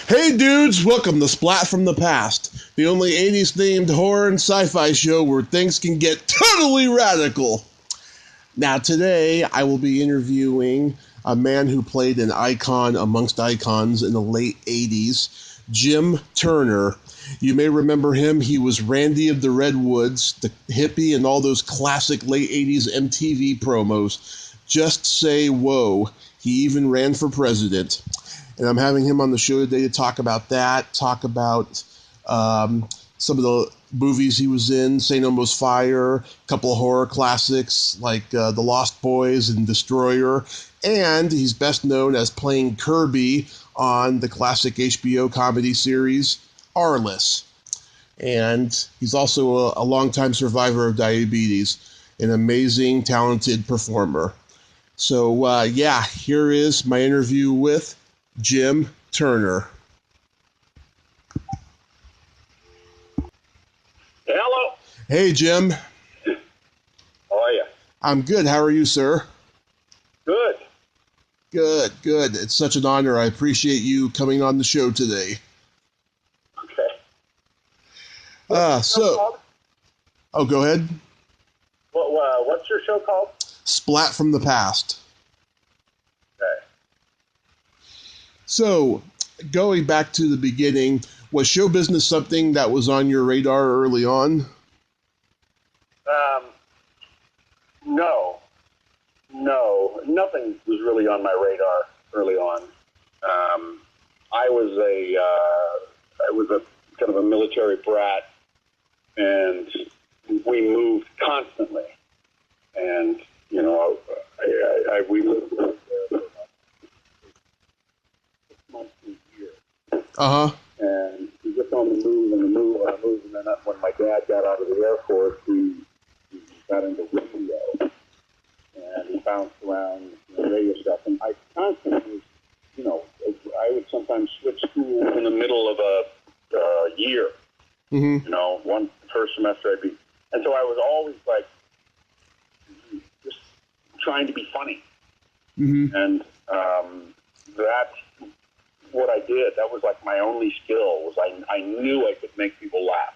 Hey dudes, welcome to Splat from the Past, the only 80s themed horror and sci-fi show where things can get totally radical. Now today I will be interviewing a man who played an icon amongst icons in the late 80s, Jim Turner. You may remember him. He was Randee of the Redwoods, the hippie, and all those classic late 80s MTV promos. Just say whoa. He even ran for president. And I'm having him on the show today to talk about that, talk about some of the movies he was in, St. Elmo's Fire, a couple of horror classics like The Lost Boys and Destroyer, and he's best known as playing Kirby on the classic HBO comedy series Arli. And he's also a longtime survivor of diabetes, an amazing, talented performer. So, here is my interview with Jim Turner. Hello. Hey, Jim. How are you? I'm good. How are you, sir? Good. Good. It's such an honor. I appreciate you coming on the show today. Okay. Oh, go ahead. What's your show called? Splat from the Past. Okay. So, going back to the beginning, was show business something that was on your radar early on? No, nothing was really on my radar early on. I was a kind of a military brat, and we moved constantly. And we lived there for 6 months to a year. And we just on the move, and then when my dad got out of the Air Force, he got into radio, and he bounced around radio stuff. And I constantly, I would sometimes switch school in the middle of a year. Mm-hmm. One first semester I'd be, and so I was always like just trying to be funny. Mm-hmm. And that's what I did. That was like my only skill. Was I knew I could make people laugh.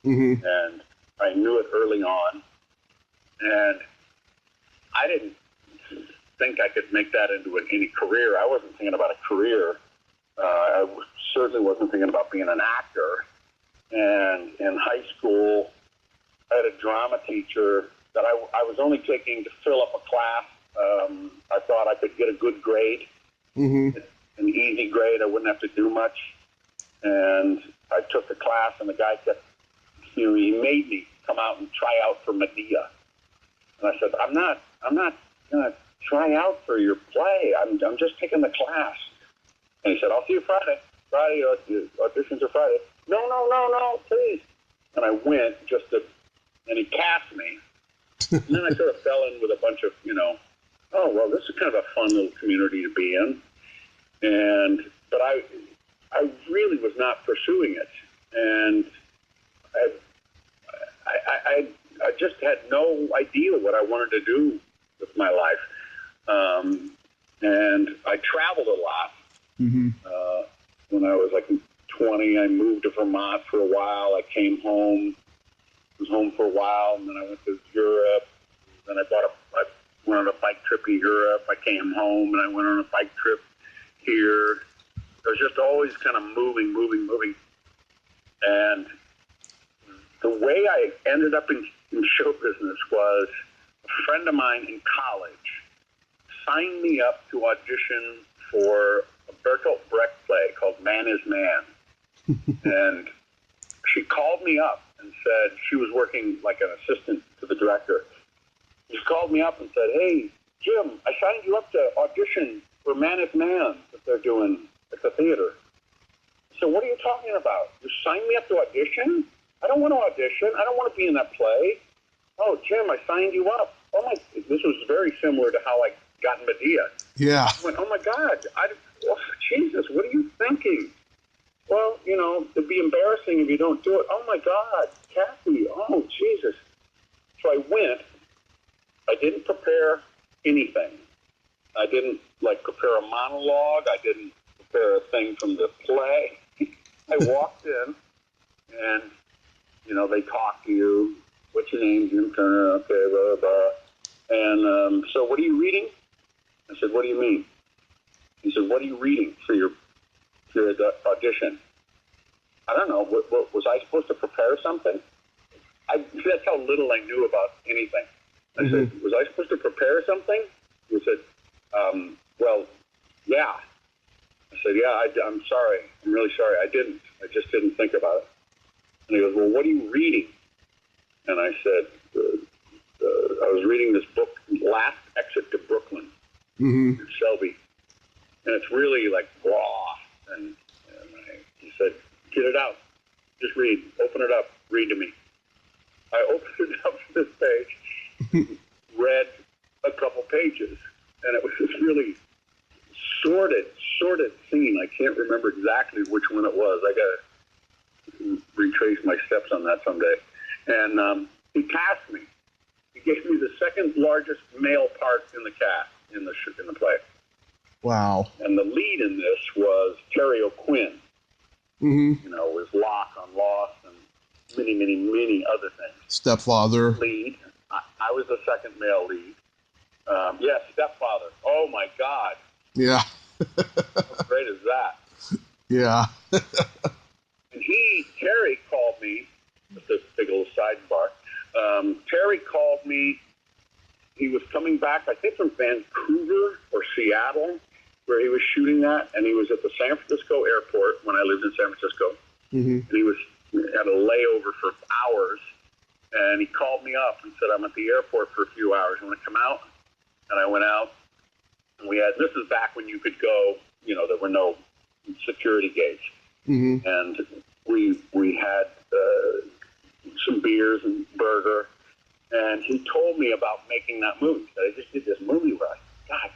Mm-hmm. And I knew it early on. And I didn't think I could make that into any career. I wasn't thinking about a career. I certainly wasn't thinking about being an actor. And in high school, I had a drama teacher that I was only taking to fill up a class. I thought I could get a good grade, Mm-hmm. an easy grade. I wouldn't have to do much. And I took the class, and the guy kept, he made me come out and try out for Medea. And I said, I'm not going to try out for your play. I'm just taking the class. And he said, I'll see you Friday. Friday, auditions are Friday. No, please. And I went and he cast me. And then I sort of fell in with a bunch of, oh, well, this is kind of a fun little community to be in. But I really was not pursuing it. And I just had no idea what I wanted to do with my life. And I traveled a lot. Mm-hmm. When I was like 20, I moved to Vermont for a while. I came home, was home for a while, and then I went to Europe. Then I went on a bike trip in Europe. I came home, and I went on a bike trip here. I was just always kind of moving. And the way I ended up in show business was a friend of mine in college signed me up to audition for a Bertolt Brecht play called Man is Man. And she called me up and said, she was working like an assistant to the director. She called me up and said, hey, Jim, I signed you up to audition for Man is Man that they're doing at the theater. So what are you talking about? You signed me up to audition? I don't want to audition. I don't want to be in that play. Oh, Jim, I signed you up. This was very similar to how I got Medea. Yeah. I went, oh, my God. Jesus, what are you thinking? Well, it'd be embarrassing if you don't do it. Oh, my God, Kathy. Oh, Jesus. So I went. I didn't prepare anything. I didn't, prepare a monologue. I didn't thing from the play. I walked in, and, you know, they talk to you. What's your name? Jim Turner. Okay, blah, blah. And so what are you reading? I said, what do you mean? He said, what are you reading for your audition? I don't know. What, was I supposed to prepare something? That's how little I knew about anything. I said, was I supposed to prepare something? He said, well, yeah. I said, yeah, I'm sorry. I'm really sorry. I didn't. I just didn't think about it. And he goes, well, what are you reading? And I said, I was reading this book, Last Exit to Brooklyn, Shelby. And it's really like raw. And he said, get it out. Just read. Open it up. Read to me. I opened it up to this page, read a couple pages, and it was this really sordid scene. I can't remember exactly which one it was. I got to retrace my steps on that someday. And he cast me. He gave me the second largest male part in the cast in the play. Wow. And the lead in this was Terry O'Quinn. You know, was Locke on Lost and many other things. Stepfather. Lead. I was the second male lead. Yes, Stepfather. Oh, my God. Yeah. How great is that? Yeah. And Terry called me, just a big little sidebar. Terry called me. He was coming back, I think, from Vancouver or Seattle, where he was shooting that, and he was at the San Francisco airport when I lived in San Francisco. And he was at a layover for hours, and he called me up and said, I'm at the airport for a few hours. You want to come out? And I went out, and this is back when you could go, you know, there were no security gates. And we had some beers and burger, and he told me about making that movie. That I just did this movie where I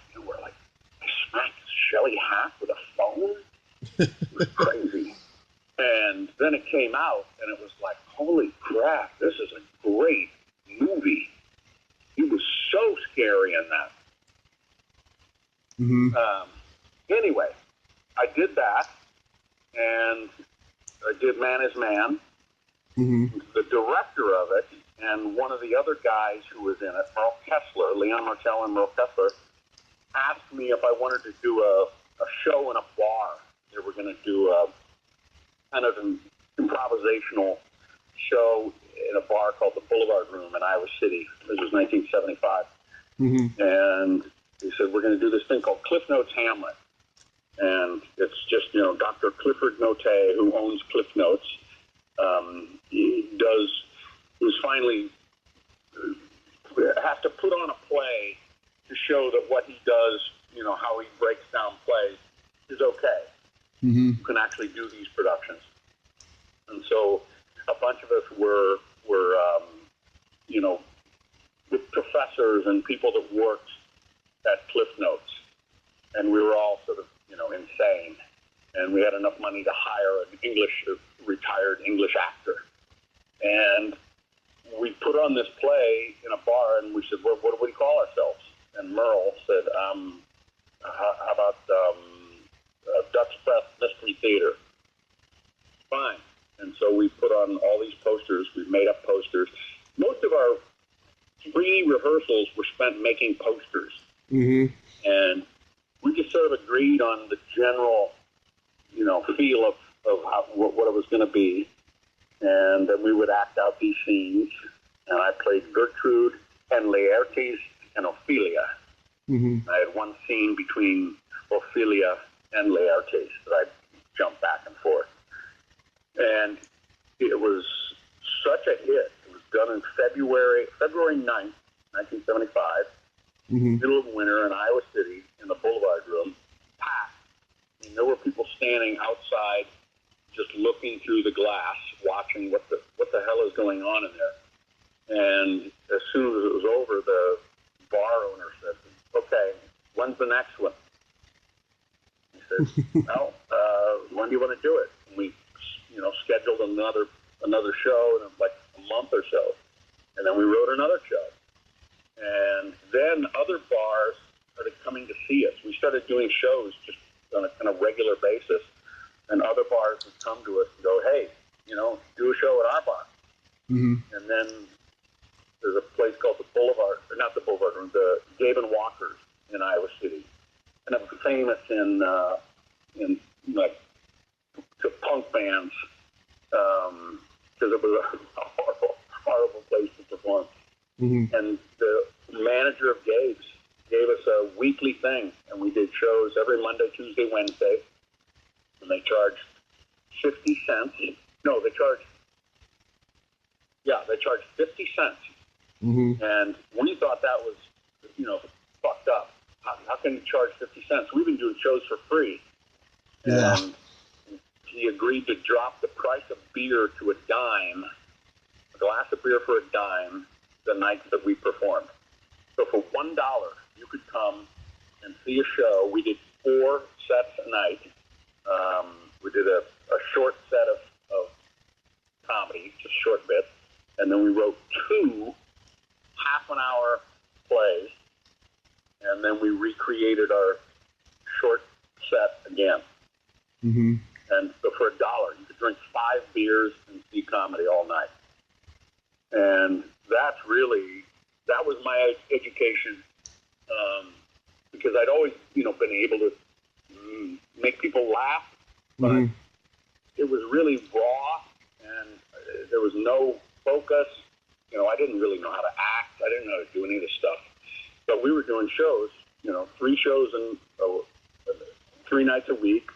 smacked Shelley half with a phone. It was crazy. And then it came out, and it was like, holy crap, this is a great movie. He was so scary in that. Anyway, I did that, and I did Man is Man. The director of it and one of the other guys who was in it, Merle Kessler, Leon Martel and Merle Kessler, asked me if I wanted to do a show in a bar. They were going to do a kind of an improvisational show in a bar called the Boulevard Room in Iowa City. This was 1975. And he said, we're going to do this thing called Cliff Notes Hamlet. And it's just, you know, Dr. Clifford Note, who owns Cliff Notes, who's finally has to put on a play to show that what he does, you know, how he breaks down plays is okay. You can actually do these productions. And so a bunch of us were you know, with professors and people that worked at Cliff Notes. And we were all sort of, you know, insane. And we had enough money to hire a retired English actor. And we put on this play in a bar, and we said, what do we call ourselves? And Merle said, how about Dutch Press Mystery Theater? Fine. And so we put on all these posters. We made up posters. Most of our 3 rehearsals were spent making posters. And we just sort of agreed on the general, you know, feel of what it was going to be. And then we would act out these scenes. And I played Gertrude and Laertes and Ophelia. I had one scene between Ophelia and Laertes that I jumped back and forth. And it was such a hit. It was done in February 9th, 1975, middle of winter in Iowa City in the Boulevard Room, packed. I mean, there were people standing outside just looking through the glass, watching what the hell is going on in there. And as soon as it was over, the bar owner said, okay, when's the next one? He said, well, when do you want to do it? And we, you know, scheduled another show in like a month or so. And then we wrote another show. And then other bars started coming to see us. We started doing shows just on a kind of regular basis, and other bars would come to us and go, hey, do a show at our bar. Mm-hmm. And then there's a place called the Boulevard, or not the Boulevard Room, the Gabe and Walker's in Iowa City. And it was famous in like to punk bands, because it was a horrible place to perform. Mm-hmm. And the manager of Gabe's gave us a weekly thing, and we did shows every Monday, Tuesday, Wednesday, and they charged 50 cents. No, they charged 50 cents. Mm-hmm. And we thought that was, fucked up. How can you charge 50 cents? We've been doing shows for free. Yeah. And he agreed to drop the price of beer to a dime, a glass of beer for a dime, the nights that we performed. So for $1, you could come and see a show. We did 4 sets a night. We did a short set of comedy, just short bits. And then we wrote 2 half-an-hour plays. And then we recreated our short set again. Mm-hmm. And so for $1, you could drink 5 beers and see comedy all night. And that was my education, because I'd always, been able to make people laugh, but Mm-hmm. it was really raw, and there was no focus. I didn't really know how to act. I didn't know how to do any of this stuff. But we were doing shows, 3 shows in 3 nights a week,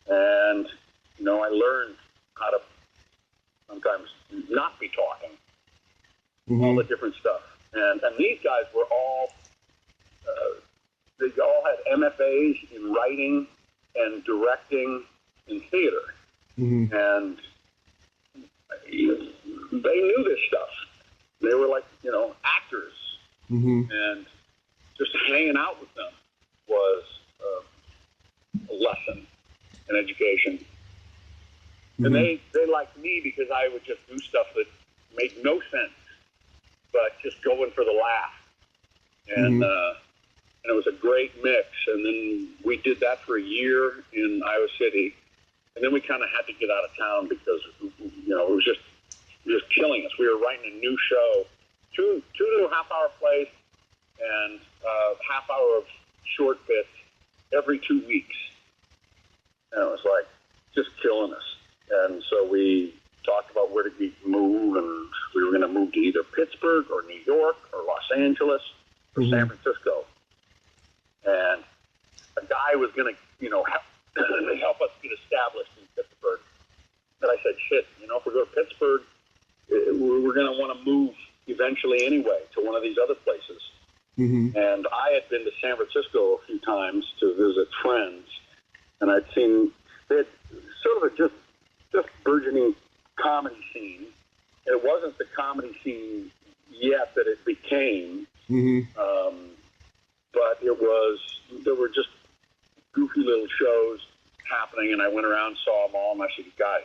and I learned how to sometimes not be talking, Mm-hmm. all the different stuff. And these guys were all, they all had MFAs in writing and directing in theater. Mm-hmm. And they knew this stuff. They were like, actors. Mm-hmm. And just hanging out with them was a lesson in education. Mm-hmm. And they liked me because I would just do stuff that made no sense, but just going for the laugh. And and it was a great mix. And then we did that for a year in Iowa City. And then we kind of had to get out of town because, it was just killing us. We were writing a new show, 2 half-hour plays and half-hour of short bits every 2 weeks. And it was like just killing us. And so we talked about where to move, and we were going to move to either Pittsburgh or New York or Los Angeles or Mm-hmm. San Francisco. And a guy was going to, help us get established in Pittsburgh. And I said, shit, if we go to Pittsburgh, we're going to want to move eventually anyway to one of these other places. Mm-hmm. And I had been to San Francisco a few times to visit friends, and I'd seen it sort of a just burgeoning comedy scene. It wasn't the comedy scene yet that it became, Mm-hmm. but there were just goofy little shows happening, and I went around, saw them all, and I said, guys,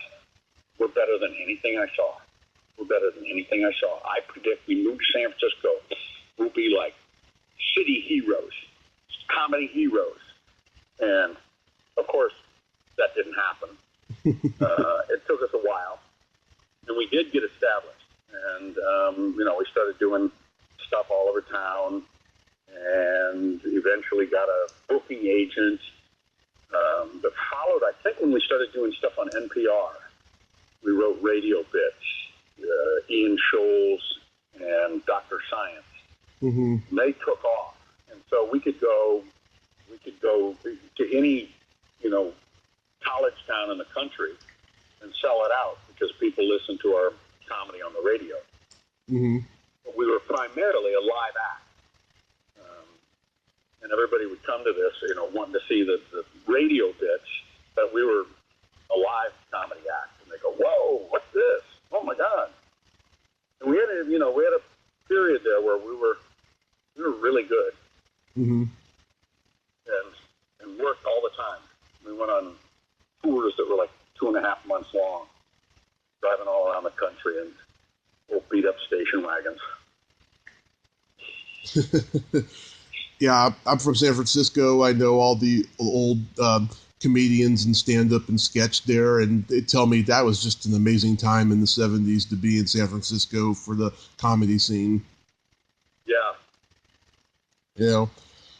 we're better than anything I saw. We're better than anything I saw. I predict we move to San Francisco, we'll be like city heroes, comedy heroes. And, of course, that didn't happen. It took us a while, and we did get established. And, we started doing stuff all over town, and eventually got a booking agent that followed, I think, when we started doing stuff on NPR. We wrote radio bits, Ian Scholes and Dr. Science. Mm-hmm. They took off. And so we could go to any, college town in the country and sell it out because people listen to our comedy on the radio. Mm-hmm. But we were primarily a live act. And everybody would come to this, wanting to see the radio bits, but we were a live comedy act. And they go, whoa, what's this? Oh my God. And we had a period there where we were really good. Mm-hmm. And worked all the time. We went on tours that were like 2.5 months long, driving all around the country in old beat up station wagons. Yeah, I'm from San Francisco. I know all the old comedians and stand-up and sketch there, and they tell me that was just an amazing time in the 70s to be in San Francisco for the comedy scene. Yeah. You know?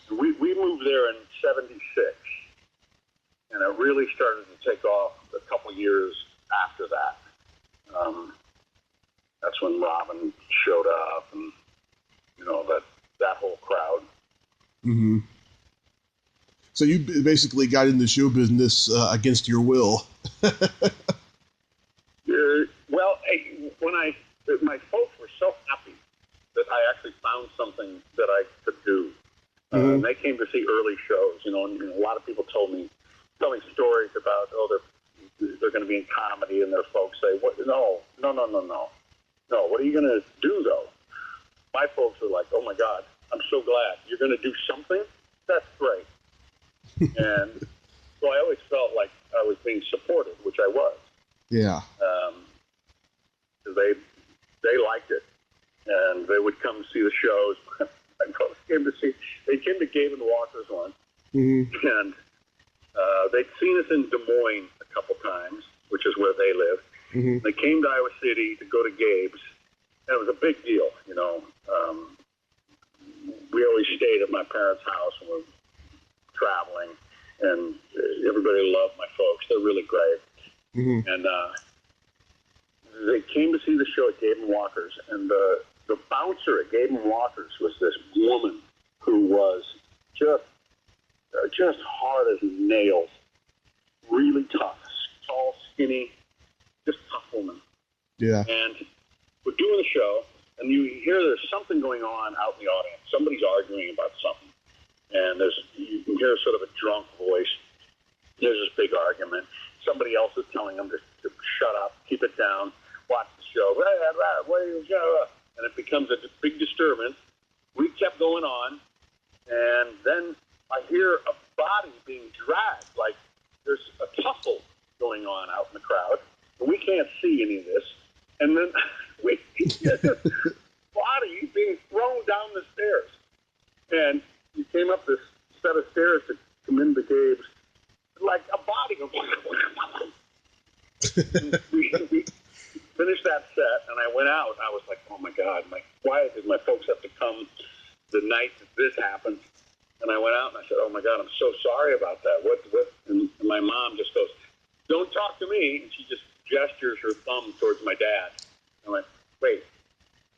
We moved there in 76, and it really started to take off a couple years after that. That's when Robin showed up, and, you know, that whole crowd. Mm-hmm. So you basically got into show business against your will. Well, my folks were so happy that I actually found something that I could do. And they came to see early shows, you know, and a lot of people tell me stories about, they're going to be in comedy, and their folks say, "What? No. What are you going to do, though?" My folks are like, "Oh my God, I'm so glad you're going to do something. That's great." And so I always felt like I was being supported, which I was. Yeah. They liked it, and they would come see the shows. They came to Gabe and Walker's once, and they'd seen us in Des Moines a couple times, which is where they live. They came to Iowa City to go to Gabe's, and it was a big deal, you know. We always stayed at my parents' house when we were traveling, and everybody loved my folks. They're really great. And they came to see the show at Gabe and Walker's, and the bouncer at Gabe and Walker's was this woman who was just hard as nails, really tough, tall, skinny, just tough woman. Yeah. And we're doing the show, and you hear there's something going on out in the audience. Somebody's arguing about something, and you can hear sort of a drunk voice. There's this big argument. Somebody else is telling them to shut up, keep it down, watch the show. And it becomes a big disturbance. We kept going on, and then I hear a body being dragged, like there's a tussle going on out in the crowd, and we can't see any of this. And then we get this body being thrown down the stairs. And he came up this set of stairs to come into Gabe's, like a body going. we finished that set, and I went out, and I was like, oh my God, why did my folks have to come the night that this happened? And I went out, and I said, oh my God, I'm so sorry about that. What? And my mom just goes, don't talk to me. And she just gestures her thumb towards my dad. I went, wait,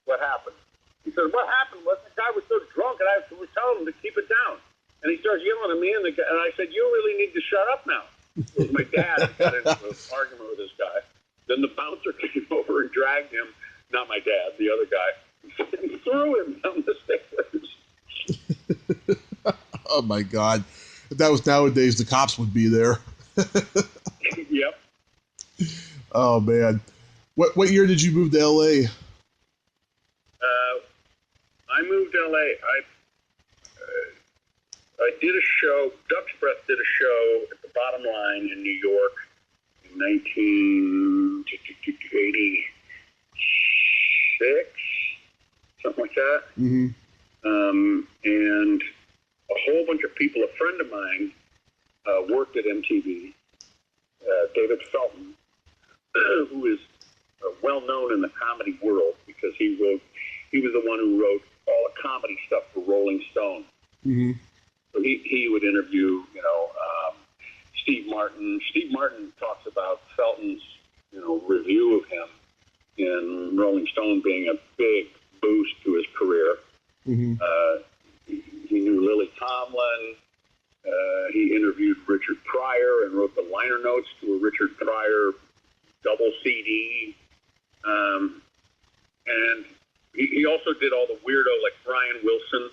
what happened? He said, what happened was the guy was so drunk, and I was telling him to keep it down. And he starts yelling at me, and I said, you really need to shut up now. It was my dad who got into an argument with this guy. Then the bouncer came over and dragged him, not my dad, the other guy, and threw him down the stairs. Oh, my God. If that was nowadays, the cops would be there. Yep. Oh, man. What year did you move to L.A.? I moved to L.A. I did a show, Duck's Breath did a show at the Bottom Line in New York in 1986, something like that. And a whole bunch of people, a friend of mine worked at MTV, David Felton, who is well known in the comedy world because he was the one who wrote all the comedy stuff for Rolling Stone. So he would interview, Steve Martin. Steve Martin talks about Felton's, review of him in Rolling Stone being a big boost to his career. He knew Lily Tomlin. He interviewed Richard Pryor and wrote the liner notes to a Richard Pryor double CD. And he also did all the weirdo, like Brian Wilson.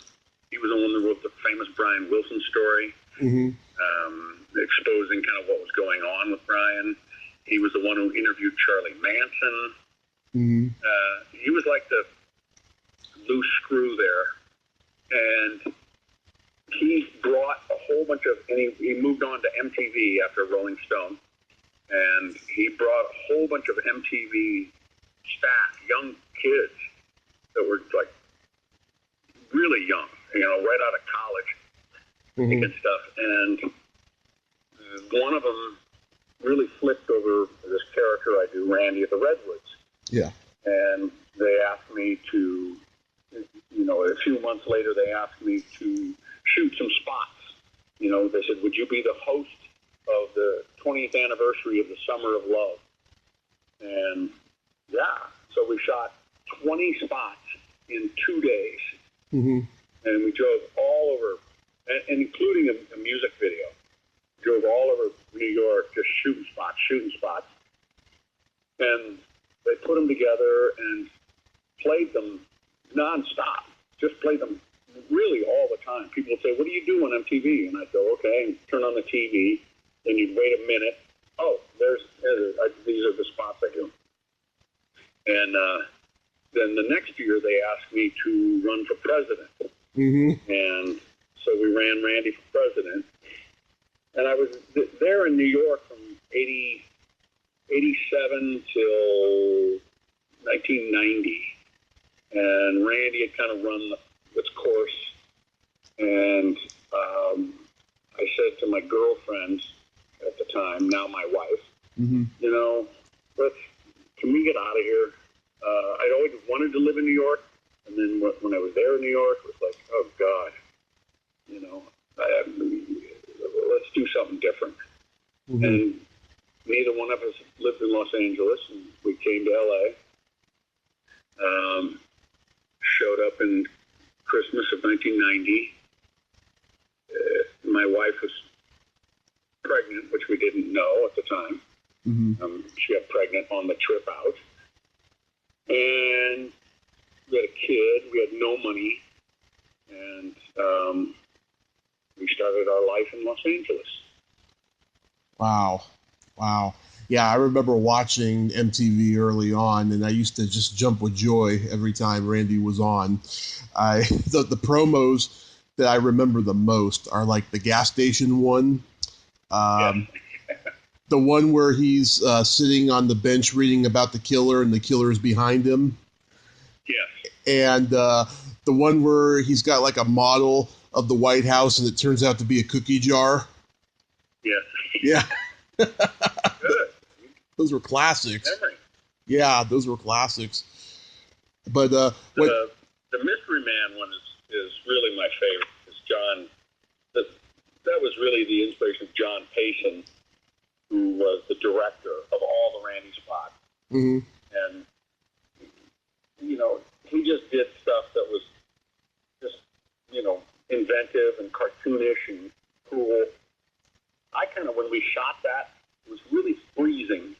He was the one that wrote the famous Brian Wilson story, exposing kind of what was going on with Brian. He was the one who interviewed Charlie Manson. He was like the loose screw there. And he brought a whole bunch of, and he moved on to MTV after Rolling Stone. And he brought a whole bunch of MTV staff, young kids that were like really young, right out of college and stuff. And one of them really flipped over this character I do, Randee at the Redwoods. Yeah. And they asked me to, a few months later, they asked me to shoot some spots. They said, would you be the host of the 20th anniversary of the Summer of Love? And so we shot 20 spots in 2 days. Mm-hmm. And we drove all over, and including a music video. Drove all over New York, just shooting spots. And they put them together and played them nonstop. Just played them really all the time. People would say, what do you do on MTV? And I'd go, okay, and turn on the TV. Then you'd wait a minute. Oh, these are the spots I do. And then the next year they asked me to run for president. Mm-hmm. And so we ran Randee for president. And I was there in New York from 87 till 1990. And Randee had kind of run its course. And I said to my girlfriend at the time, now my wife, mm-hmm. Can we get out of here? I'd always wanted to live in New York. And then when I was there in New York, it was like, oh, God, let's do something different. Mm-hmm. And neither one of us lived in Los Angeles, and we came to L.A., showed up in Christmas of 1990. My wife was pregnant, which we didn't know at the time. Mm-hmm. She got pregnant on the trip out. And we had a kid. We had no money. And we started our life in Los Angeles. Wow. Yeah, I remember watching MTV early on, and I used to just jump with joy every time Randee was on. The promos that I remember the most are like the gas station one. The one where he's sitting on the bench reading about the killer, and the killer's behind him. Yes. And the one where he's got like a model of the White House, and it turns out to be a cookie jar. Yes. Yeah. Good. Those were classics. Memory. Yeah, those were classics. But the Mystery Man one is really my favorite. It's John. That was really the inspiration of John Payson, who was the director of all the Randee spots. Mm-hmm. And he just did stuff that was just inventive and cartoonish and cool. When we shot that, it was really freezing.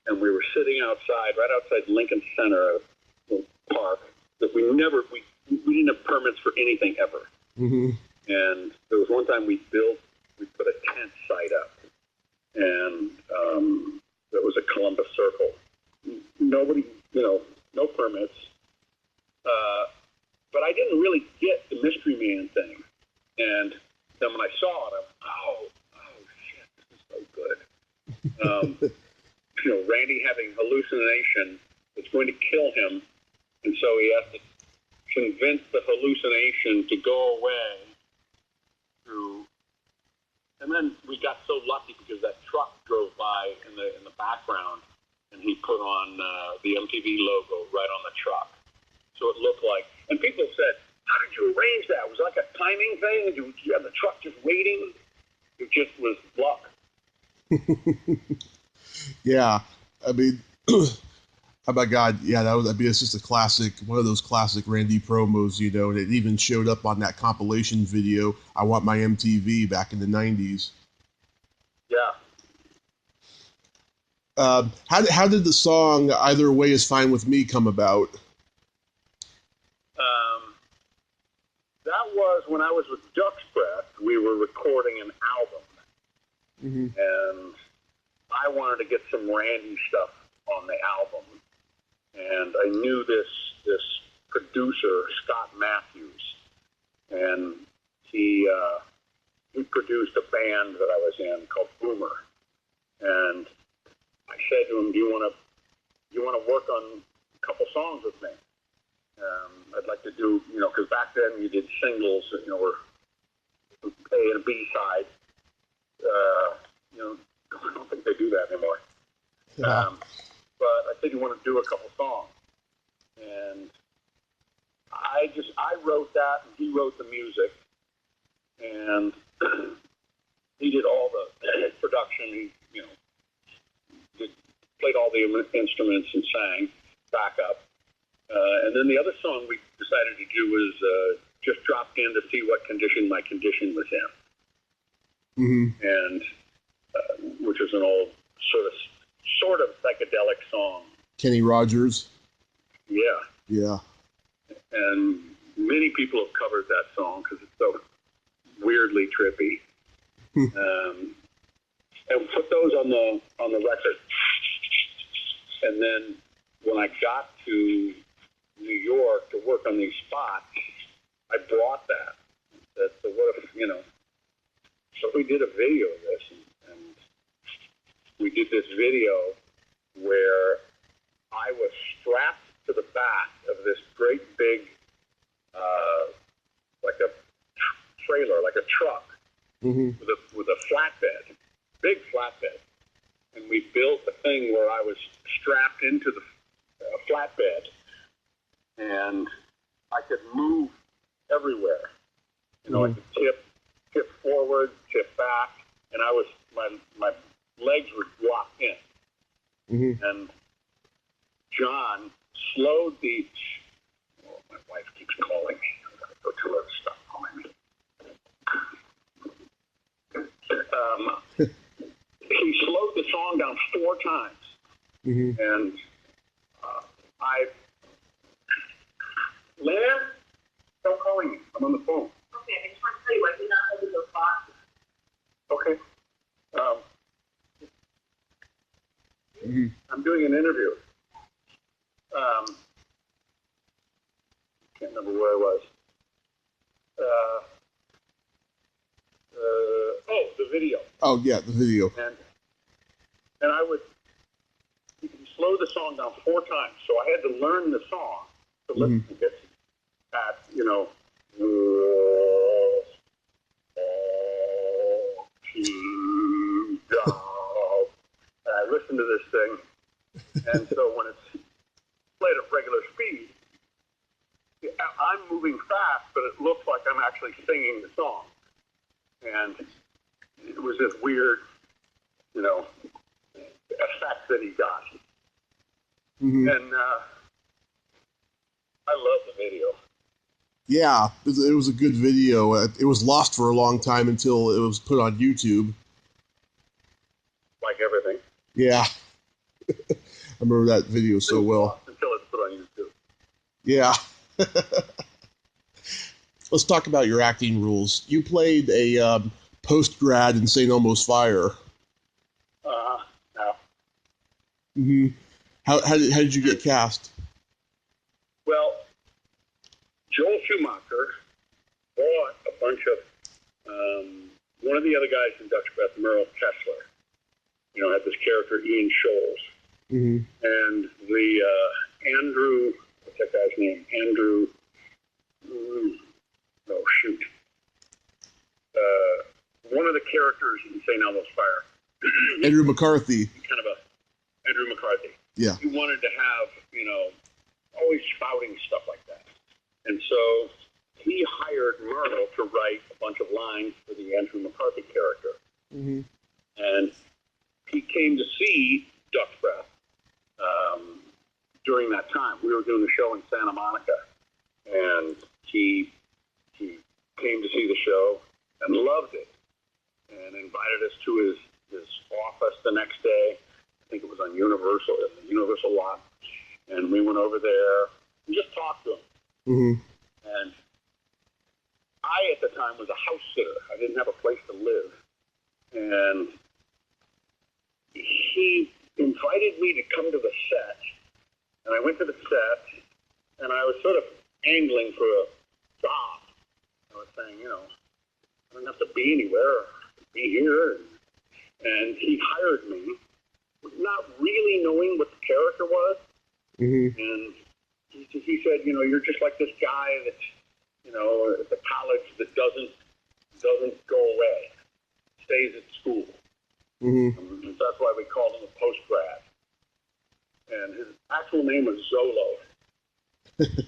And we were sitting right outside Lincoln Center Park, that we didn't have permits for anything ever. Mm-hmm. And there was one time we put a tent site up, and there was a Columbus Circle. Nobody, no permits. But I didn't really get the Mystery Man thing. And then when I saw it, oh shit, this is so good. Randee having hallucination that's going to kill him, and so he has to convince the hallucination to go away. And then we got so lucky because that truck drove by in the background, and he put on the MTV logo right on the truck. So it looked like, and people said, how did you arrange that? Was it like a timing thing? Did you have the truck just waiting? It just was luck. Yeah, I mean, oh my God, yeah, it's just a classic, one of those classic Randee promos, and it even showed up on that compilation video, I Want My MTV, back in the 90s. Yeah. How did the song Either Way Is Fine With Me come about? That was when I was with Duck's Breath. We were recording an album. Mm-hmm. And I wanted to get some Randee stuff on the album. And I knew this producer, Scott Matthews, and he produced a band that I was in called Boomer. And I said to him, "Do you want to work on a couple songs with me? I'd like to do, because back then you did singles, were A and B side, You know, I don't think they do that anymore. Yeah. But I said, you want to do a couple songs. And I wrote that, and he wrote the music. And he did all the production. He, played all the instruments and sang backup. And then the other song we decided to do was just dropped in to see what condition my condition was in. Mm-hmm. And which is an old sort of psychedelic song. Kenny Rogers. Yeah. Yeah. And many people have covered that song because it's so weirdly trippy. And put those on the record. And then when I got to New York to work on these spots, I brought that. So what if, so we did a video of this, and we did this video where I was strapped to the back of this great big, like a trailer, like a truck, Mm-hmm. with a flatbed, big flatbed. And we built a thing where I was strapped into the flatbed, and I could move everywhere. I could tip forward, tip back, and my legs were locked in. Mm-hmm. And John slowed the. Oh, my wife keeps calling me. I'm gonna go tell her to stop calling me. He slowed the song down 4 times. Mm-hmm. And Lynn, stop calling me. I'm on the phone. Okay, I just want to tell you, I did not open those boxes. Okay. Mm-hmm. I'm doing an interview. Can't remember where I was. The video. Oh, yeah, the video. And I would slow the song down 4 times. So I had to learn the song to listen to it at, and I listened to this thing. And so when it's played at regular speed, I'm moving fast, but it looks like I'm actually singing the song. And it was this weird, effect that he got. Mm-hmm. And I love the video. Yeah, it was a good video. It was lost for a long time until it was put on YouTube. Like everything. Yeah. I remember that video so well. Until it's put on YouTube. Yeah. Let's talk about your acting rules. You played a post-grad in St. Elmo's Fire. No. Mm-hmm. How did you get cast? Well, Joel Schumacher bought a bunch of, one of the other guys in Dutch Breath, Merle Kessler, had this character, Ian Scholes. Mm-hmm. And the Andrew, what's that guy's name? Andrew, one of the characters in St. Elmo's Fire. Andrew McCarthy. Kind of Andrew McCarthy. Yeah. He wanted to have, always spouting stuff like that. And so he hired Merle to write a bunch of lines for the Andrew McCarthy character. Mm-hmm. And he came to see Dutch Breath during that time. We were doing the show in Santa Monica. And he came to see the show and loved it and invited us to his office the next day. I think it was on the Universal lot. And we went over there and just talked to him. Mm-hmm. And I, at the time, was a house sitter. I didn't have a place to live. And he invited me to come to the set. And I went to the set, and I was sort of angling for a job. I was saying, I don't have to be anywhere, be here. And he hired me, not really knowing what the character was. Mm-hmm. And he said, you're just like this guy that's, at the college that doesn't go away. stays at school. Mm-hmm. And that's why we called him a post-grad. And his actual name was Zolo,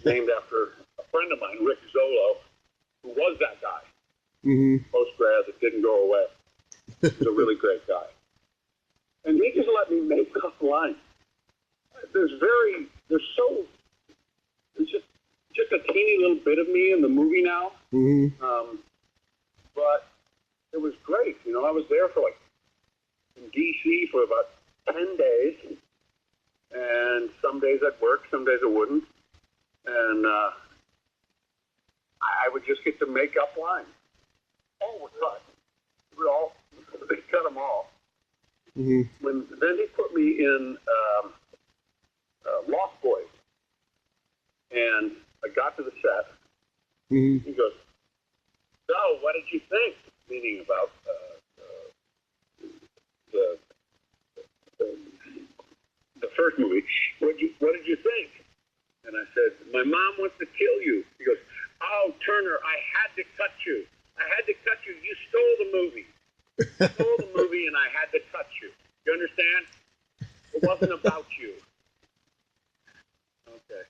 named after a friend of mine, Rick Zolo, who was that guy. Mm-hmm. Post-grad that didn't go away. He's a really great guy. And he just let me make up lines. There's just a teeny little bit of me in the movie now. Mm-hmm. But it was great. You know, I was there for in D.C. for about 10 days. And some days I'd work, some days I wouldn't. And I would just get to make up lines. All were cut. They cut them all. Mm-hmm. Then he put me in Lost Boys. And I got to the set. Mm-hmm. He goes, "So, what did you think?" Meaning about the first movie. What did you think? And I said, "My mom wants to kill you." He goes, "Oh, Turner, I had to cut you. I had to cut you. You stole the movie. You stole the movie, and I had to cut you. You understand? It wasn't about you." Okay.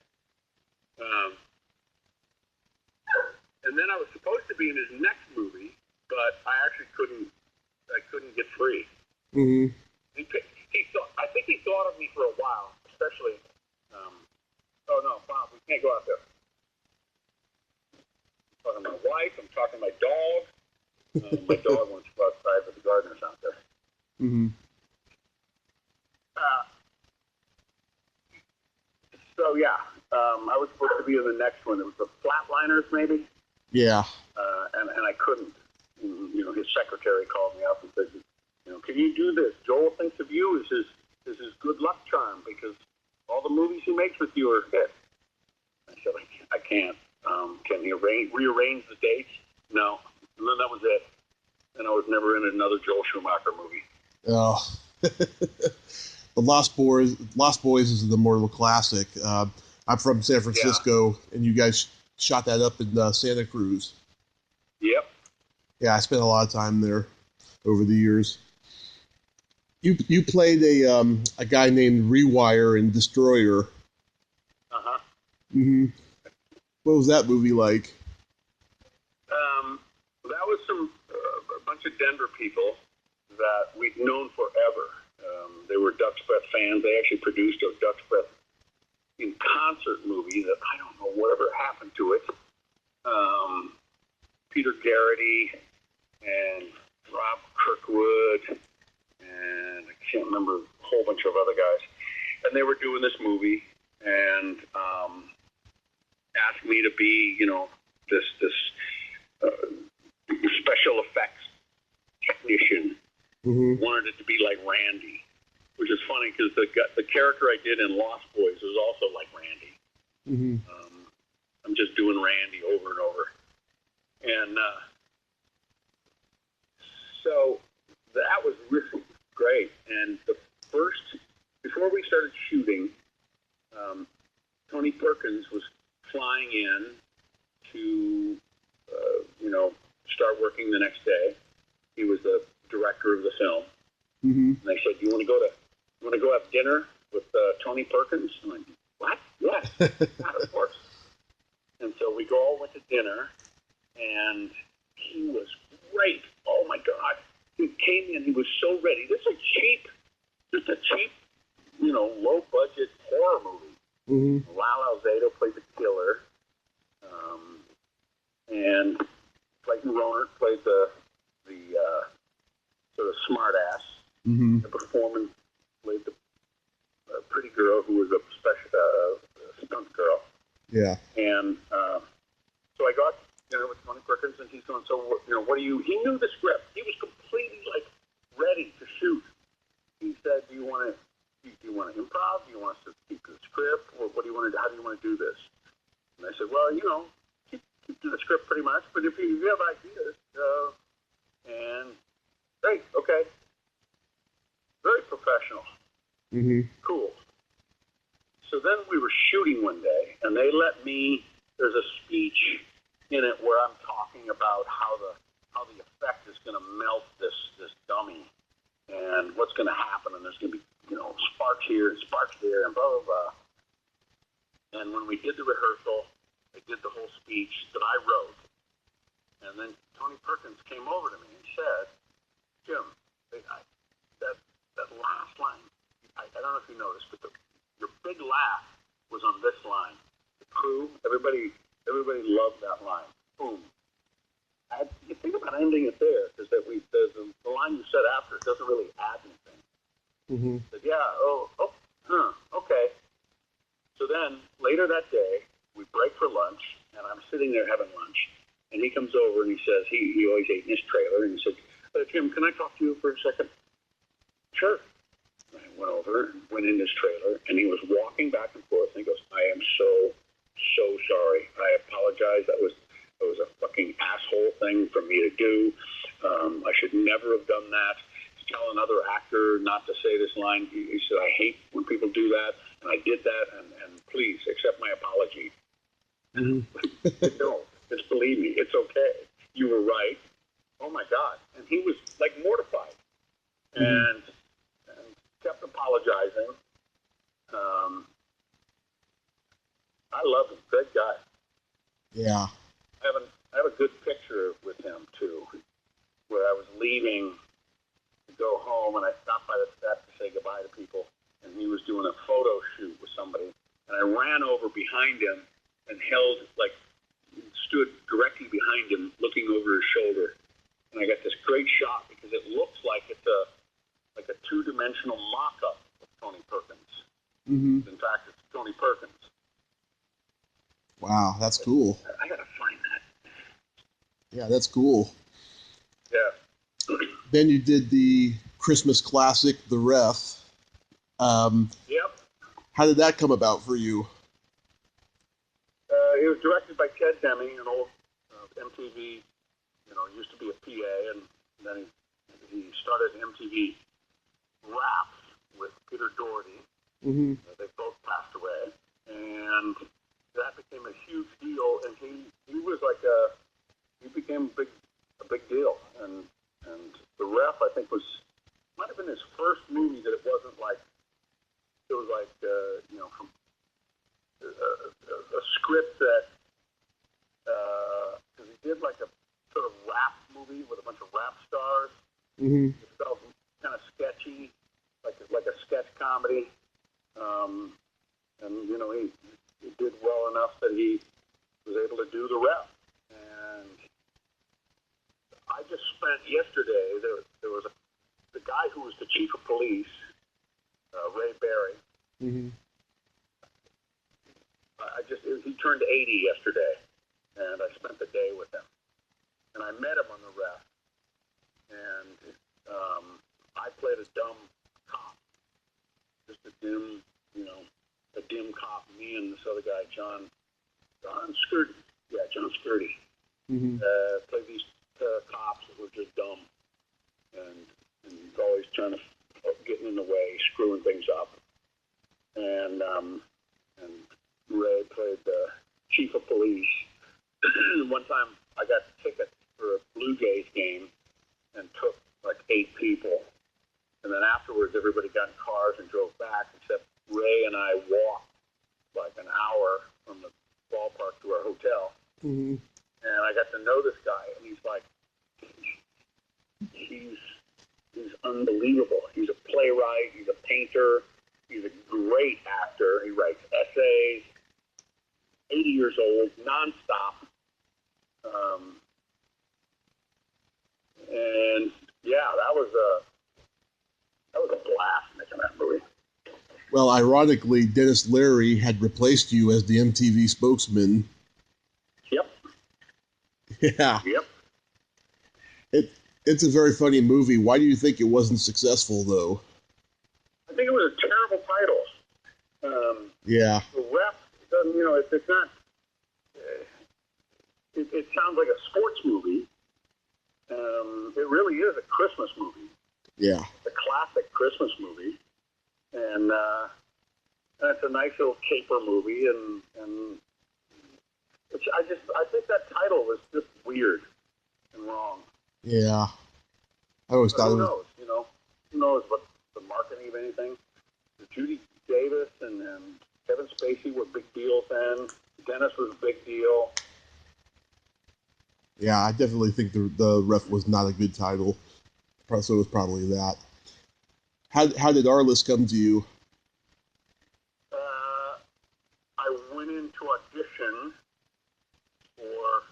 And then I was supposed to be in his next movie, but I actually couldn't get free. Mm-hmm. I think he thought of me for a while, especially. Oh no, Bob, we can't go out there. I'm talking to my wife. I'm talking to my dog. My dog wants to go outside, but the gardener's out there. Mm-hmm. So yeah, I was supposed to be in the next one. It was the Flatliners, maybe. Yeah. And I couldn't. You know, his secretary called me up and said, "You know, can you do this? Joel thinks of you as his good luck charm because all the movies he makes with you are hits." I said, "I can't. Can he rearrange the dates?" No. And then that was it. And I was never in another Joel Schumacher movie. Oh. The Lost Boys is the Mortal Classic. I'm from San Francisco, and you guys shot that up in Santa Cruz. Yep. Yeah, I spent a lot of time there over the years. You played a guy named Rewire in Destroyer. Uh-huh. Mm-hmm. What was that movie like? That was a bunch of Denver people that we've known forever. They were Duck's Breath fans. They actually produced a Duck's Breath in concert movie that I don't know whatever happened to it. Peter Garrity and Rob Kirkwood and I can't remember a whole bunch of other guys. And they were doing this movie and asked me to be, you know, this special effects technician. Mm-hmm. Wanted it to be like Randee, which is funny because the character I did in Lost Boys was also like Randee. Mm-hmm. I'm just doing Randee over and over. And so that was really great. And before we started shooting, Tony Perkins was flying in to, start working the next day. He was the director of the film. Mm-hmm. And they said, you want to go have dinner with Tony Perkins? I'm like, what? Yes, God, of course. And so we all went to dinner, and he was great. Oh my God. He came in, he was so ready. This is just a cheap, low budget horror movie. Mm-hmm. Lyle Alzado played the killer. And Clayton Rohnert played the sort of smart ass. Mm-hmm. The performance played the pretty girl who was a special stunt girl. Yeah. And so I got dinner with Tony Perkins, and he's going, so what do you? He knew the script. He was completely ready to shoot. He said, do you want to improv? Do you want us to keep the script? Or what do you want to? How do you want to do this? And I said, well, keep to the script pretty much. But if you have ideas, and great, okay, very professional. Mm-hmm. Cool. So then we were shooting one day, and they let me. There's a speech in it where I'm talking about how how the effect is going to melt this dummy, and what's going to happen, and there's going to be sparks here and sparks there, and blah blah blah. And when we did the rehearsal, I did the whole speech that I wrote, and then Tony Perkins came over to me and said, "Jim, that last line, I don't know if you noticed, but your big laugh was on this line. The crew, everybody loved that line. Boom. You think about ending it there, because the line you said after it doesn't really add anything." Mm-hmm. But okay. So then later that day, we break for lunch, and I'm sitting there having lunch, and he comes over and he says he always ate in his trailer, and he said, "Jim, can I talk to you for a second?" "Sure." I went over, went in his trailer, and he was walking back and forth, and he goes, "I am so sorry. I apologize. That was a fucking asshole thing for me to do. I should never have done that. To tell another actor not to say this line." He said, "I hate when people do that, and I did that, and please accept my apology." Mm-hmm. No, just believe me, it's okay. You were right. Oh my God. And he was like mortified, and kept apologizing. I love him. Great guy. Yeah. I have a good picture with him too, where I was leaving to go home, and I stopped by the set to say goodbye to people, and he was doing a photo shoot with somebody, and I ran over behind him and stood directly behind him, looking over his shoulder, and I got this great shot because it looks like it's a two-dimensional mock-up of Tony Perkins. Mm-hmm. In fact, it's Tony Perkins. Wow, that's cool. I gotta find that. Yeah, that's cool. Yeah. Then you did the Christmas classic, The Ref. Yep. How did that come about for you? It was directed by Ted Demme, an old MTV, used to be a PA, and then he started MTV Rap with Peter Doherty. Mm-hmm. They both passed away, and that became a huge deal, and he was he became a big deal, and The Ref, I think, might have been his first movie that it was from a script that, because he did like a sort of rap movie with a bunch of rap stars. Mm-hmm. It felt kind of sketchy, like a sketch comedy, and he did well enough that he was able to do The Ref. And I just spent yesterday. There was the guy who was the chief of police, Ray Barry. Mm-hmm. He turned 80 yesterday, and I spent the day with him. And I met him on The Ref, and I played a dumb cop, just a dim cop. Me and this other guy, John Skirty. Yeah, John Skirty. Mm-hmm. Played these cops that were just dumb, and always trying to getting in the way, screwing things up. And Ray played the chief of police. One time I got tickets for a Blue Jays game and took like 8 people. And then afterwards, everybody got in cars and drove back, except Ray and I walked like an hour from the ballpark to our hotel. Mm-hmm. And I got to know this guy, and he's unbelievable. He's a playwright. He's a painter. He's a great actor. He writes essays. 80 years old, nonstop. And yeah, that was a blast making that movie. Well, ironically, Dennis Leary had replaced you as the MTV spokesman. Yep. Yeah. Yep. It's a very funny movie. Why do you think it wasn't successful, though? I think it was a terrible title. Yeah. The Ref doesn't, it's not. It sounds like a sports movie. It really is a Christmas movie. Yeah. A classic Christmas movie, and it's a nice little caper movie, and I think that title was just weird and wrong. Yeah, I always But thought it who was. knows? Who knows what the marketing of anything? Judy Davis and Kevin Spacey were big deals then. Dennis was a big deal. Yeah, I definitely think the ref was not a good title. So it was probably that. How did Arliss come to you? I went into audition for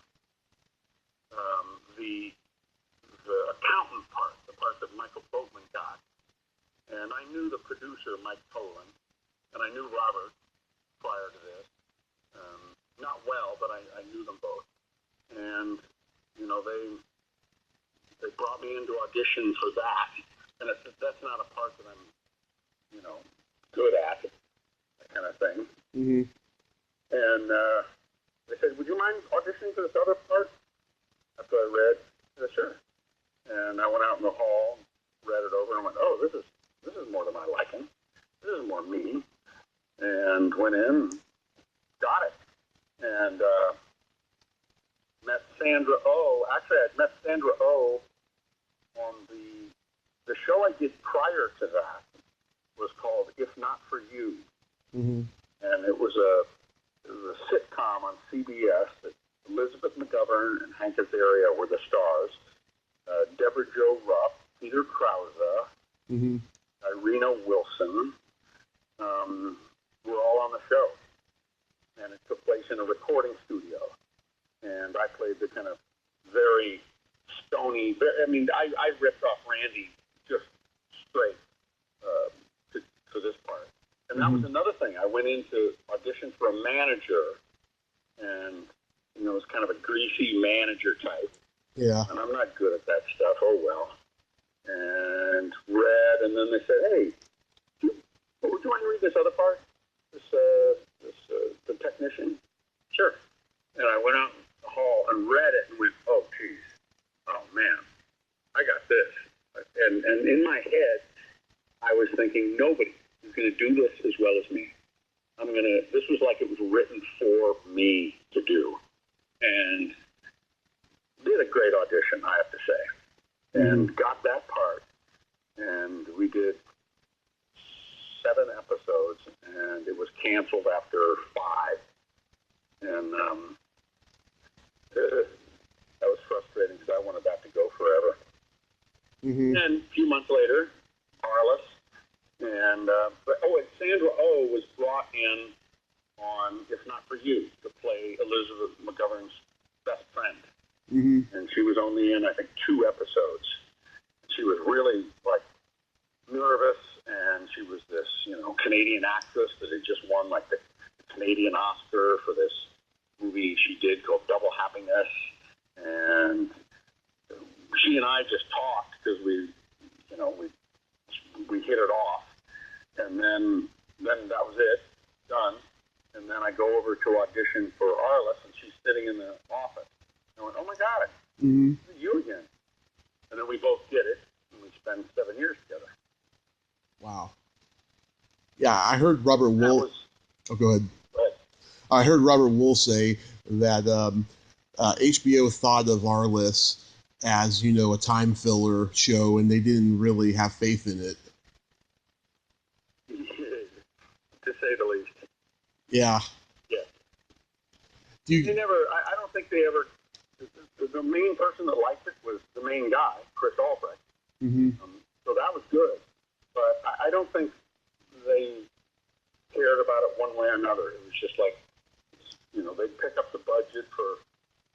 the accountant part, the part that Michael Boatman got. And I knew the producer, Mike Tolan, and I knew Robert prior to this. Not well, but I knew them both. And, they brought me into audition for that. And that's not a part that I'm, good at, that kind of thing. Mm-hmm. And they said, would you mind auditioning for this other part? After I read, I said, sure. And I went out in the hall, read it over, and went, oh, this is more to my liking. This is more me. And went in, got it. And met Sandra Oh. Actually, I'd met Sandra Oh on the show I did prior to that was called If Not For You. Mm-hmm. And it was a sitcom on CBS that Elizabeth McGovern and Hank Azaria were the stars. Deborah Jo Rupp, Peter Krause, Mm-hmm. Irina Wilson were all on the show. And it took place in a recording studio. And I played the kind of very stony, I ripped off Randee just straight for this part. And that was another thing. I went in to audition for a manager, and, it was kind of a greasy manager type. Yeah. And I'm not good at that stuff. Oh, well. And read, and then they said, hey, would you want to read this other part? The technician? Sure. And I went out in the hall and read it and went, oh, geez. Oh, man. I got this. And in my head, I was thinking, nobody is going to do this as well as me. This was like it was written for me to do. And did a great audition, I have to say. And got that part. And we did 7 episodes, and it was canceled after 5. And that was frustrating because I wanted that to go forever. Mm-hmm. And a few months later, Arliss, and Sandra Oh was brought in on If Not For You to play Elizabeth McGovern's best friend. Mm-hmm. And she was only in, I think, 2 episodes. She was really, nervous, and she was this, Canadian actress that had just won, the Canadian Oscar for this movie she did called Double Happiness. And she and I just talked because we hit it off. And then that was it, done. And then I go over to audition for Arliss, and she's sitting in the office. I went, oh, my God, it's you again. And then we both did it, and we spent 7 years together. Wow. Yeah, I heard Robert Wool. Oh, go ahead. Go ahead. I heard Robert Wool say that HBO thought of Arliss as, a time filler show, and they didn't really have faith in it. To say the least. Yeah. Yeah. They never, I don't think they ever, the main person that liked it was the main guy, Chris Albrecht. Mm-hmm. So that was good. But I don't think they cared about it one way or another. It was just they'd pick up the budget for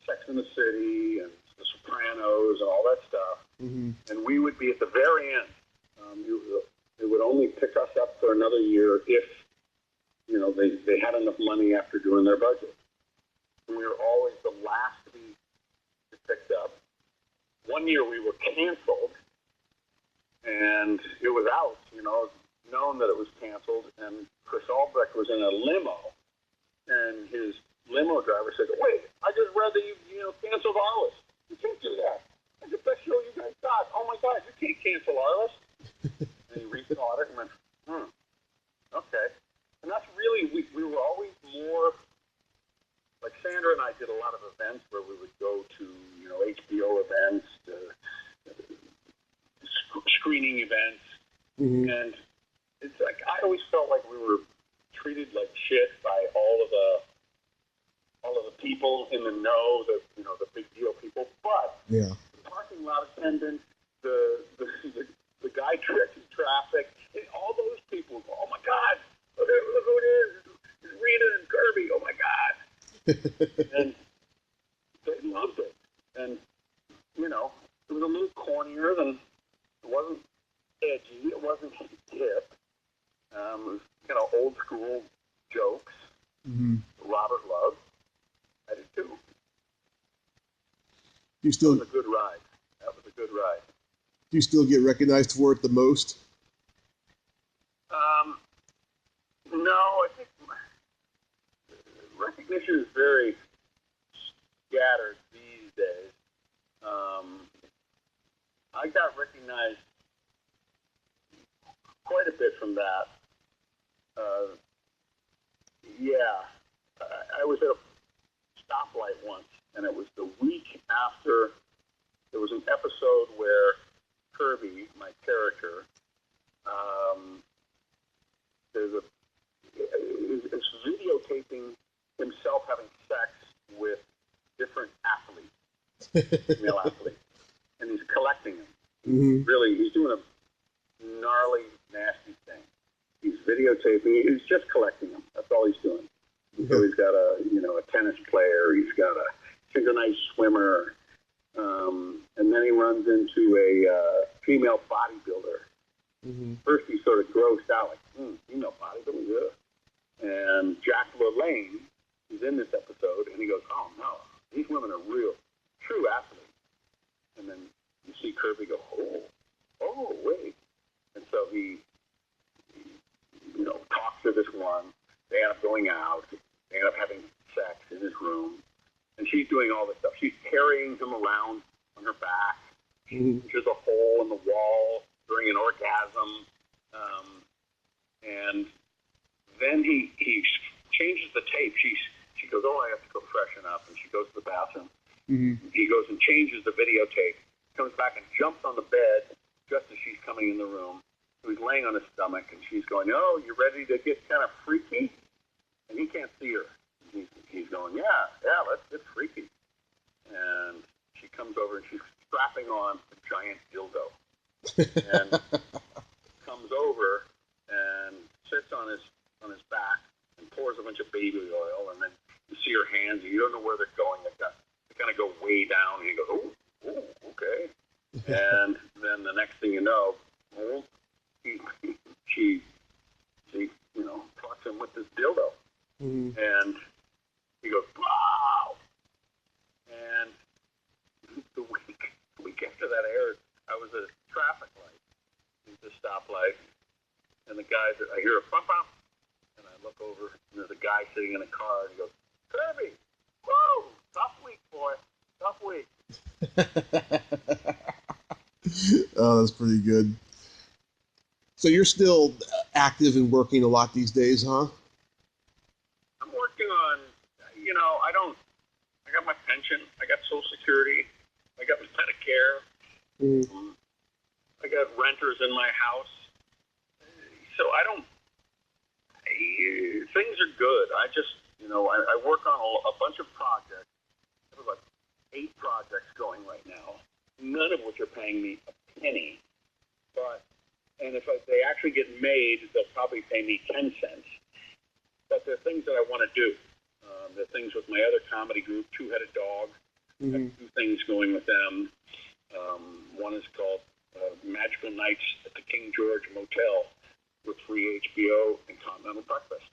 Sex and the City and The Sopranos and all that stuff. Mm-hmm. And we would be at the very end. They would only pick us up for another year if, they had enough money after doing their budget. And we were always the last to be picked up. One year we were canceled, and it was out, known that it was canceled, and Chris Albrecht was in a limo, and his limo driver said, wait, I just read that you canceled Arliss. You can't do that. That's the best show you guys got. Oh, my God, you can't cancel Arliss. And he rethought it and went, okay. And that's really, we were always more, like Sandra and I did a lot of events where we would go to, HBO events, screening events, Mm-hmm. and it's like I always felt like we were treated like shit by all of the people in the know, the big deal people. But Yeah. the parking lot attendants, the guy directing traffic, and all those people. Oh my God! Look who it is! It's Rita and Kirby. Oh my God! And they loved it. And it was a little cornier than it wasn't edgy. It wasn't hip. It was old school jokes. Mm-hmm. Robert loved. I did too. Do you still That was a good ride. That was a good ride. do you still get recognized for it the most? No, I think recognition is very scattered these days. I got recognized quite a bit from that. I was at a stoplight once, and it was the week after there was an episode where Kirby, my character, is videotaping himself having sex with different athletes, male athletes, and he's collecting them. Mm-hmm. Really, he's doing a gnarly, nasty thing. He's videotaping. He's just collecting them. That's all he's doing. So he's got a tennis player. He's got a synchronized swimmer, and then he runs into a female bodybuilder. Mm-hmm. First, he's sort of grossed out, like, female bodybuilder, yeah. And Jack LaLanne is in this episode, and he goes, oh no, these women are real, true athletes. And then you see Kirby go, oh, wait. And so he talks to this one. They end up going out. They end up having sex in his room. And she's doing all this stuff. She's carrying him around on her back. Mm-hmm. There's a hole in the wall during an orgasm. And then he changes the tape. She goes, oh, I have to go freshen up. And she goes to the bathroom. Mm-hmm. He goes and changes the videotape. Comes back and jumps on the bed just as she's coming in the room. So he's laying on his stomach, and she's going, oh, you ready to get kind of freaky? And he can't see her. He's going, yeah, let's get freaky. And she comes over, and she's strapping on a giant dildo. And comes over and sits on his back and pours a bunch of baby oil, and then you see her hands, and you don't know where they're going. They kind of go way down, and he goes, oh, okay. And then the next thing you know, she fucks him with this dildo. Mm-hmm. And he goes, wow! And the week after that aired, I was at a traffic light, at the stoplight, and I hear a bump, and I look over, and there's a guy sitting in a car, and he goes, Kirby, woo! Tough week, boy. Tough week. Oh, that's pretty good. So you're still active and working a lot these days, huh? I'm working on, I got my pension, I got Social Security, I got Medicare, I got renters in my house. So things are good. I just, I work on a bunch of projects. I have about 8 projects going right now, none of which are paying me a penny. And if they actually get made, they'll probably pay me 10 cents. But they're things that I want to do. They're things with my other comedy group, Two-Headed Dog. Mm-hmm. I have 2 things going with them. One is called Magical Nights at the King George Motel with free HBO and continental breakfast.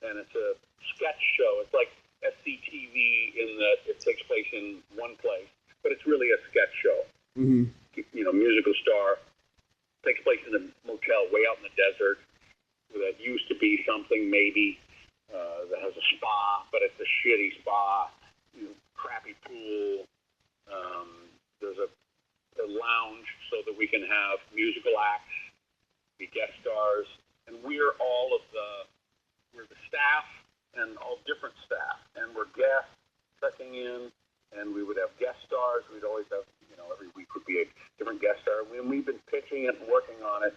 And it's a sketch show. It's like SCTV in that it takes place in one place, but it's really a sketch show. Mm-hmm. Musical star. Takes place in a motel way out in the desert that used to be something maybe that has a spa, but it's a shitty spa, crappy pool. There's a lounge so that we can have musical acts, be guest stars, and we're the staff and all different staff, and we're guests checking in, and we would have guest stars. We'd always have every week would be a different guest star. We've been pitching it and working on it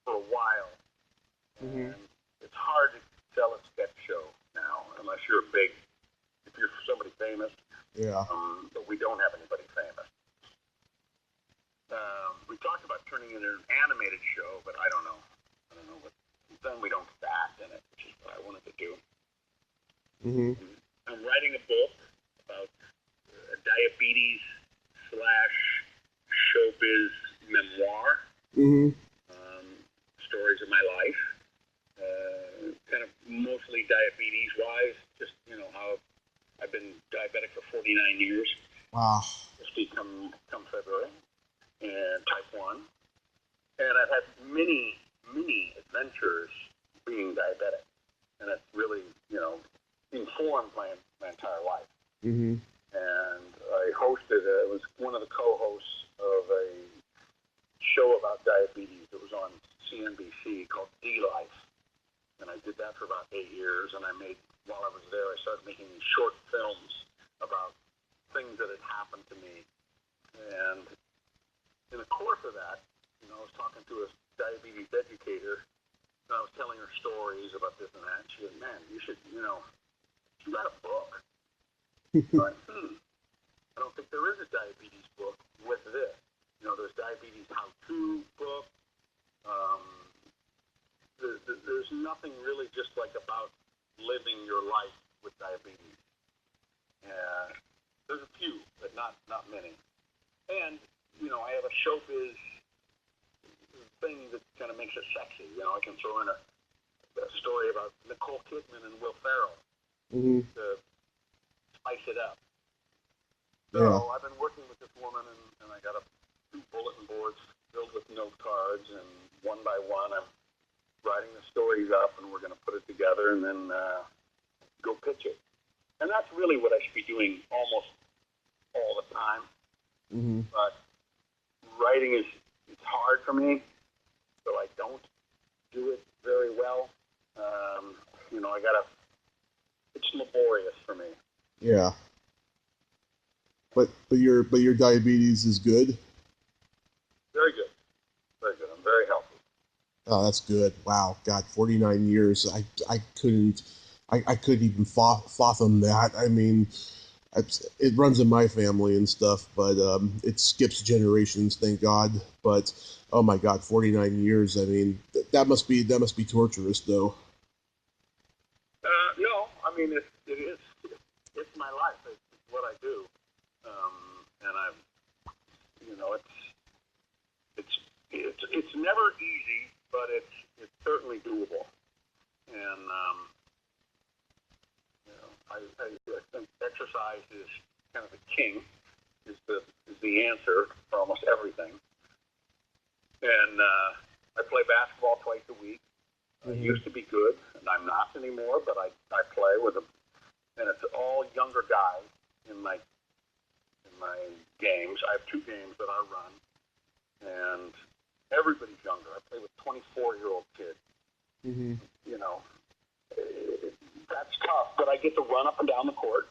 for a while. And it's hard to sell a sketch show now, unless if you're somebody famous. Yeah. But we don't have anybody famous. We talked about turning it into an animated show, but I don't know what. Then we don't act in it, which is what I wanted to do. I'm writing a book about diabetes / showbiz memoir. Stories of my life, kind of mostly diabetes-wise. Just how I've been diabetic for 49 years. Wow. Just come February, and type 1, and I've had many adventures being diabetic, and it's really informed my entire life. And I was one of the co-hosts of a show about diabetes. It was on CNBC called D-Life, and I did that for about 8 years. And while I was there, I started making these short films about things that had happened to me. And in the course of that, I was talking to a diabetes educator, and I was telling her stories about this and that. And she said, "Man, you should, you got a book." I went, I don't think there is a diabetes book with this. There's diabetes how-to book. There's nothing really just about living your life with diabetes. There's a few, but not many. And I have a showbiz thing that kind of makes it sexy. I can throw in a story about Nicole Kidman and Will Ferrell to spice it up. So I've been working with this woman, and I got 2 bulletin boards filled with note cards, and one by one I'm writing the stories up, and we're going to put it together and then go pitch it. And that's really what I should be doing almost all the time. But writing it's hard for me, so I don't do it very well. It's laborious for me. Yeah. But your diabetes is good? Very good. Very good. I'm very healthy. Oh, that's good. Wow. God, 49 years. I couldn't even fathom that. I mean, it runs in my family and stuff, but it skips generations, thank God. But oh my God, 49 years. I mean, that must be torturous, though. No, I mean it is. It's my life. It's what I do, and I've, it's never easy, but it's certainly doable. And I think exercise is kind of the king, is the answer for almost everything. And I play basketball twice a week. I used to be good, and I'm not anymore, but I play with them, and it's all younger guys in my games. I have 2 games that I run, and everybody's younger. I play with 24-year-old kids. That's tough, but I get to run up and down the court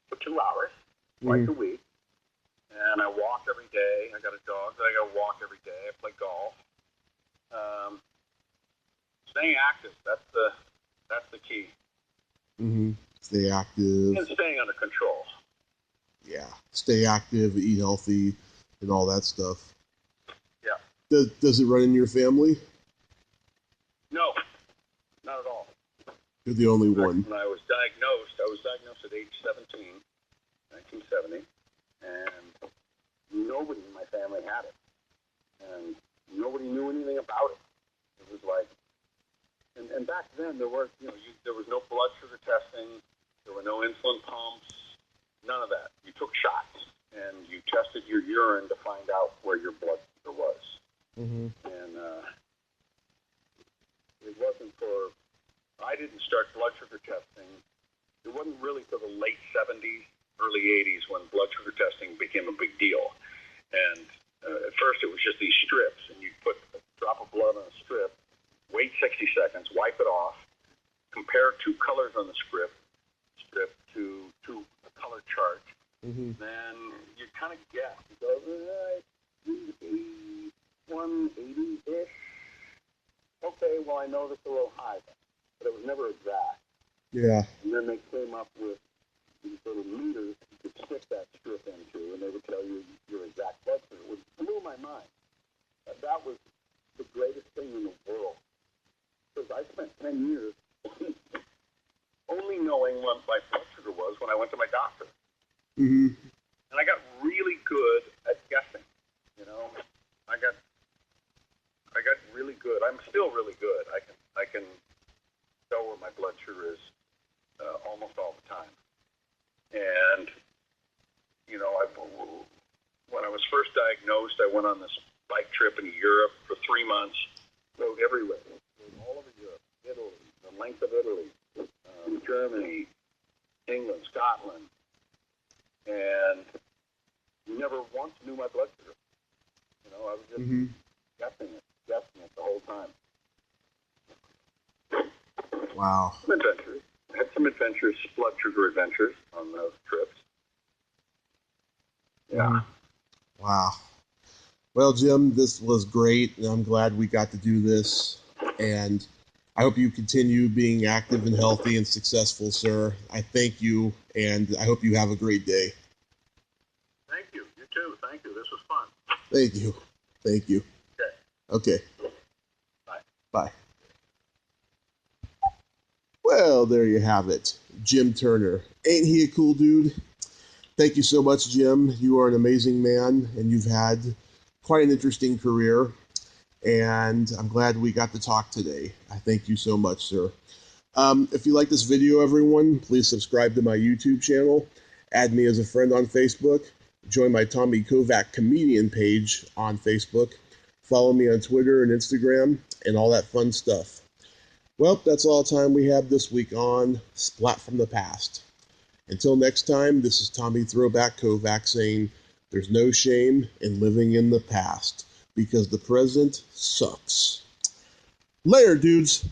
for 2 hours twice a week, and I walk every day. I got a dog that I got to walk every day. I play golf. Staying active, that's the key. Stay active. And staying under control. Yeah. Stay active, eat healthy, and all that stuff. Yeah. Does it run in your family? No, not at all. You're the only one. When I was diagnosed at age 17, 1970, and nobody in my family had it. And nobody knew anything about it. It was like, and back then there was no blood sugar testing, there were no insulin pumps, none of that. You took shots, and you tested your urine to find out where your blood sugar was. And it wasn't I didn't start blood sugar testing. It wasn't really till the late 70s, early 80s when blood sugar testing became a big deal. And at first it was just these strips, and you'd put a drop of blood on a strip, wait 60 seconds, wipe it off, compare 2 colors on the strip to a color chart, Mm-hmm. Then you kind of guess. You go, 180-ish. Okay, well, I know that's a little high, but it was never exact. Yeah. And then they came up with these little meters you could stick that strip into, and they would tell you your exact blood sugar, which blew my mind. That was the greatest thing in the world. Because I spent 10 years only knowing what my blood sugar was when I went to my doctor. Mm-hmm. And I got really good at guessing. You know, I got really good. I'm still really good. I can tell where my blood sugar is almost all the time. And you know, when I was first diagnosed, I went on this bike trip in Europe for 3 months. Rode everywhere. Rode all over Europe, Italy, the length of Italy, Germany, England, Scotland, and never once knew my blood sugar. You know, I was just guessing it the whole time. Wow. Some adventures. I had some adventures, blood sugar adventures on those trips. Yeah. Wow. Well, Jim, this was great, and I'm glad we got to do this. And I hope you continue being active and healthy and successful, sir. I thank you, and I hope you have a great day. Thank you. You too. Thank you. This was fun. Thank you. Thank you. Okay. Okay. Bye. Bye. Well, there you have it. Jim Turner. Ain't he a cool dude? Thank you so much, Jim. You are an amazing man, and you've had quite an interesting career, and I'm glad we got to talk today. I thank you so much, sir. If you like this video, everyone, please subscribe to my YouTube channel, add me as a friend on Facebook, join my Tommy Kovac comedian page on Facebook, follow me on Twitter and Instagram, and all that fun stuff. Well, that's all the time we have this week on Splat from the Past. Until next time, this is Tommy Throwback Kovac saying there's no shame in living in the past because the present sucks. Later, dudes.